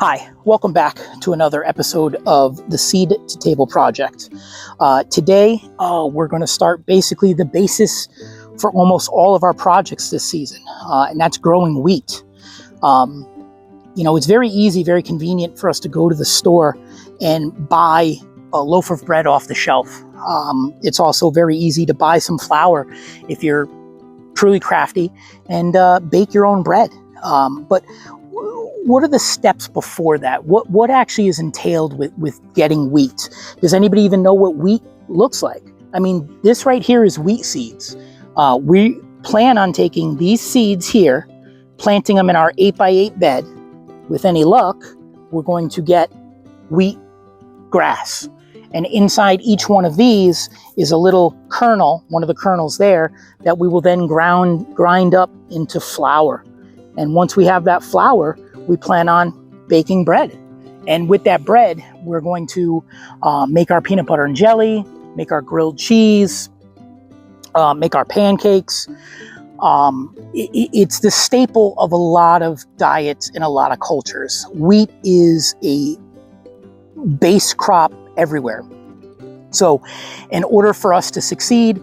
Hi, welcome back to another episode of the Seed to Table Project. Today, we're going to start basically the basis for almost all of our projects this season, and that's growing wheat. It's very easy, very convenient for us to go to the store and buy a loaf of bread off the shelf. It's also very easy to buy some flour if you're truly crafty and bake your own bread. But what are the steps before that? What actually is entailed with getting wheat? Does anybody even know what wheat looks like? I mean, this right here is wheat seeds. We plan on taking these seeds here, planting them in our 8x8 bed. With any luck, we're going to get wheat grass. And inside each one of these is a little kernel, one of the kernels there, that we will then grind up into flour. And once we have that flour, we plan on baking bread. And with that bread, we're going to make our peanut butter and jelly, make our grilled cheese, make our pancakes. It's the staple of a lot of diets in a lot of cultures. Wheat is a base crop everywhere. So in order for us to succeed,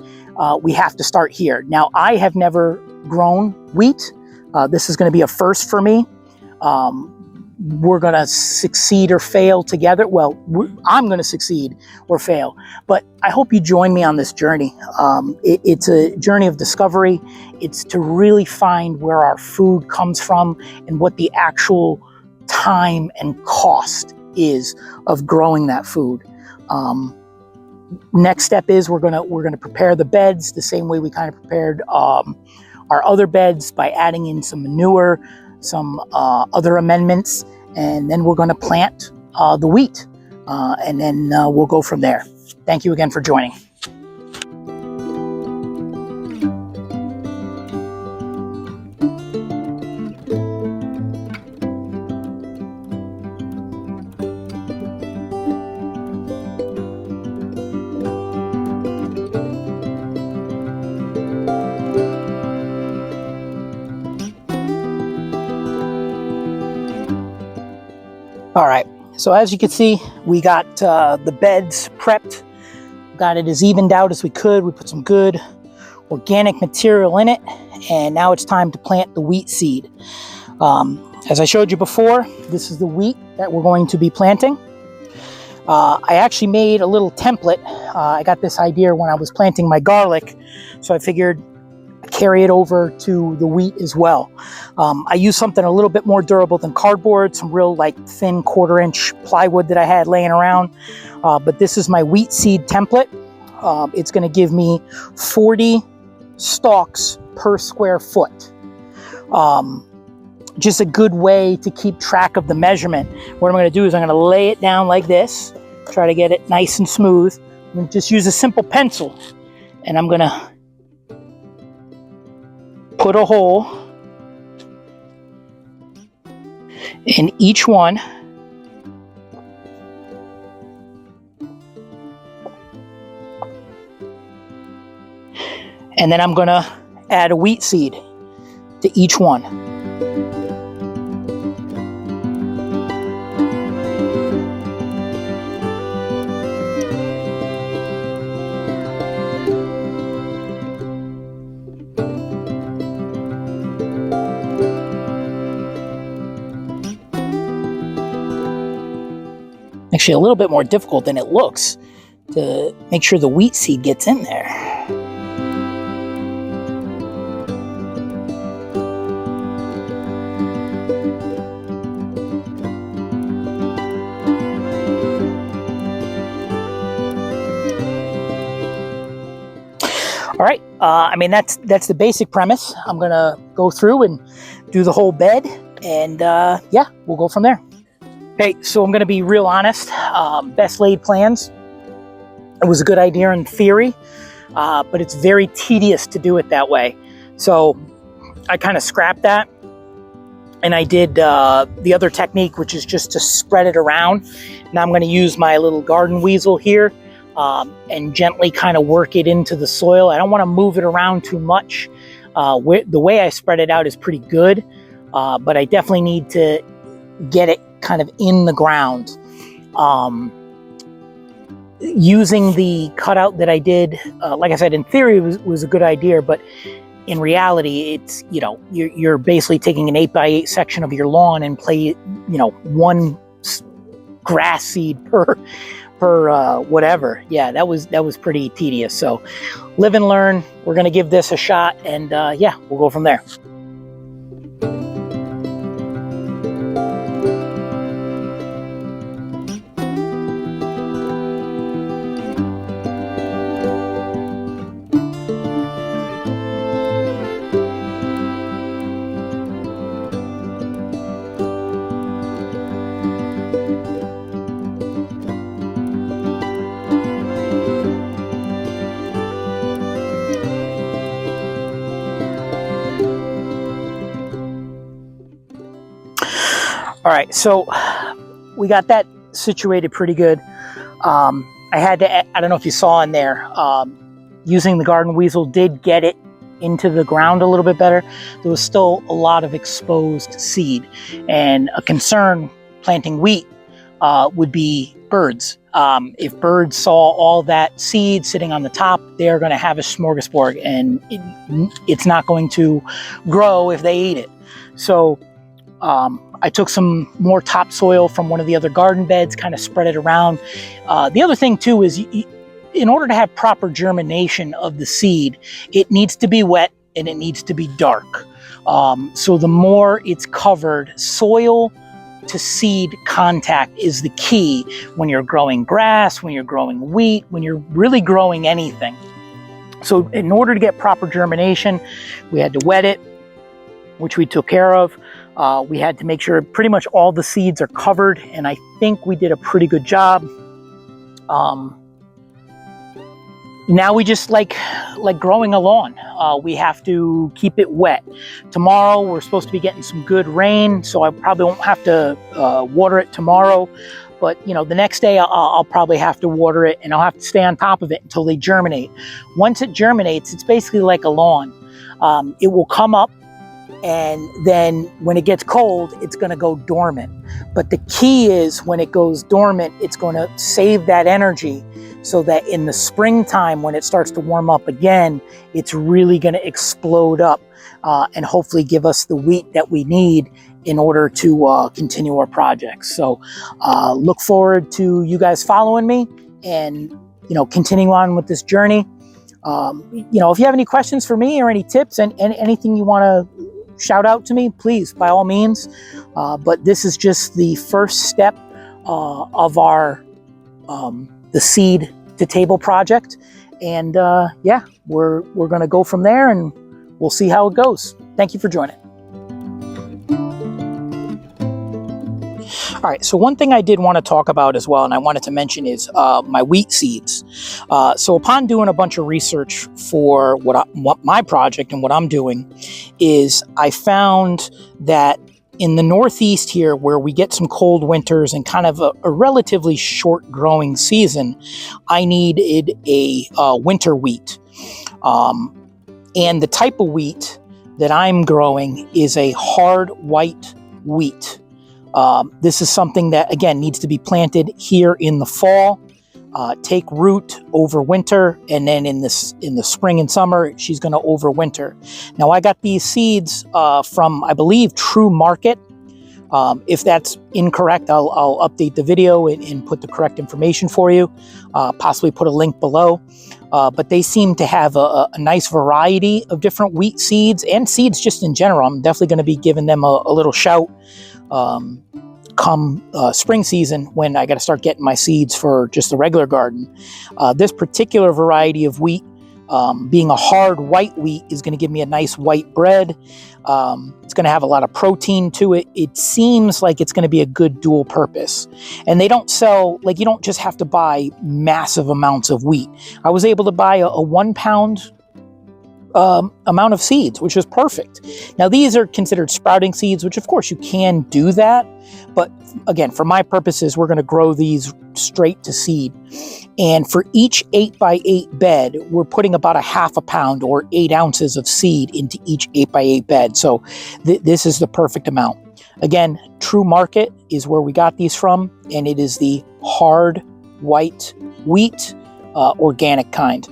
we have to start here. Now, I have never grown wheat. This is going to be a first for me. We're going to succeed or fail together. Well, I'm going to succeed or fail, but I hope you join me on this journey. It's a journey of discovery. It's to really find where our food comes from and what the actual time and cost is of growing that food. Next step is we're gonna prepare the beds the same way we kind of prepared our other beds, by adding in some manure, some other amendments, and then we're going to plant the wheat, and then we'll go from there. Thank you again for joining. All right, so as you can see, we got the beds prepped, got it as evened out as we could. We put some good organic material in it, and now it's time to plant the wheat seed. As I showed you before, this is the wheat that we're going to be planting. I actually made a little template. I got this idea when I was planting my garlic, so I figured carry it over to the wheat as well. I used something a little bit more durable than cardboard, some real thin 1/4-inch plywood that I had laying around. But this is my wheat seed template. It's going to give me 40 stalks per square foot. Just a good way to keep track of the measurement. What I'm going to do is I'm going to lay it down like this, try to get it nice and smooth, and just use a simple pencil. And I'm going to put a hole in each one, and then I'm going to add a wheat seed to each one. Actually, a little bit more difficult than it looks to make sure the wheat seed gets in there. All right, that's the basic premise. I'm gonna go through and do the whole bed, and we'll go from there. Okay, so I'm going to be real honest. Best laid plans. It was a good idea in theory, but it's very tedious to do it that way. So I kind of scrapped that, and I did the other technique, which is just to spread it around. Now I'm going to use my little garden weasel here and gently kind of work it into the soil. I don't want to move it around too much. The way I spread it out is pretty good, but I definitely need to get it kind of in the ground. Using the cutout that I did, like I said, in theory was a good idea, but in reality, it's, you know, you're basically taking an 8x8 section of your lawn and one grass seed per whatever. Yeah, that was pretty tedious. So live and learn. We're going to give this a shot, and yeah, we'll go from there. All right, so we got that situated pretty good. I had to, I don't know if you saw in there, using the garden weasel did get it into the ground a little bit better. There was still a lot of exposed seed, and a concern planting wheat would be birds. If birds saw all that seed sitting on the top, they're going to have a smorgasbord, and it's not going to grow if they eat it. So I took some more topsoil from one of the other garden beds, kind of spread it around. The other thing too is, in order to have proper germination of the seed, it needs to be wet and it needs to be dark. So the more it's covered, soil to seed contact is the key when you're growing grass, when you're growing wheat, when you're really growing anything. So in order to get proper germination, we had to wet it, which we took care of. We had to make sure pretty much all the seeds are covered, and I think we did a pretty good job. Now we just like growing a lawn. We have to keep it wet. Tomorrow we're supposed to be getting some good rain, so I probably won't have to water it tomorrow. But you know, the next day I'll probably have to water it, and I'll have to stay on top of it until they germinate. Once it germinates, it's basically like a lawn. It will come up, and then when it gets cold, it's going to go dormant. But the key is, when it goes dormant, it's going to save that energy so that in the springtime, when it starts to warm up again, it's really going to explode up and hopefully give us the wheat that we need in order to continue our projects. So look forward to you guys following me and, you know, continuing on with this journey. You know, if you have any questions for me or any tips and anything you want to shout out to me, please, by all means. But this is just the first step of our the seed to table project, and yeah, we're going to go from there, and we'll see how it goes. Thank you for joining. All right, so one thing I did want to talk about as well, and I wanted to mention, is my wheat seeds. So upon doing a bunch of research for what my project and what I'm doing, is I found that in the Northeast here, where we get some cold winters and kind of a relatively short growing season, I needed a winter wheat. And the type of wheat that I'm growing is a hard white wheat. This is something that, again, needs to be planted here in the fall, take root over winter, and then in the spring and summer, she's going to overwinter. Now, I got these seeds from, I believe, True Market. If that's incorrect, I'll update the video and put the correct information for you, possibly put a link below. But they seem to have a nice variety of different wheat seeds and seeds just in general. I'm definitely going to be giving them a little shout come spring season, when I got to start getting my seeds for just the regular garden. This particular variety of wheat, being a hard white wheat, is going to give me a nice white bread. It's going to have a lot of protein to it. It seems like it's going to be a good dual purpose. And they don't sell, like, you don't just have to buy massive amounts of wheat. I was able to buy a 1 pound amount of seeds, which is perfect. Now, these are considered sprouting seeds, which of course you can do that. But again, for my purposes, we're going to grow these straight to seed. And for each 8x8 bed, we're putting about a half a pound or 8 ounces of seed into each 8x8 bed. So this is the perfect amount. Again, True Market is where we got these from, and it is the hard white wheat organic kind.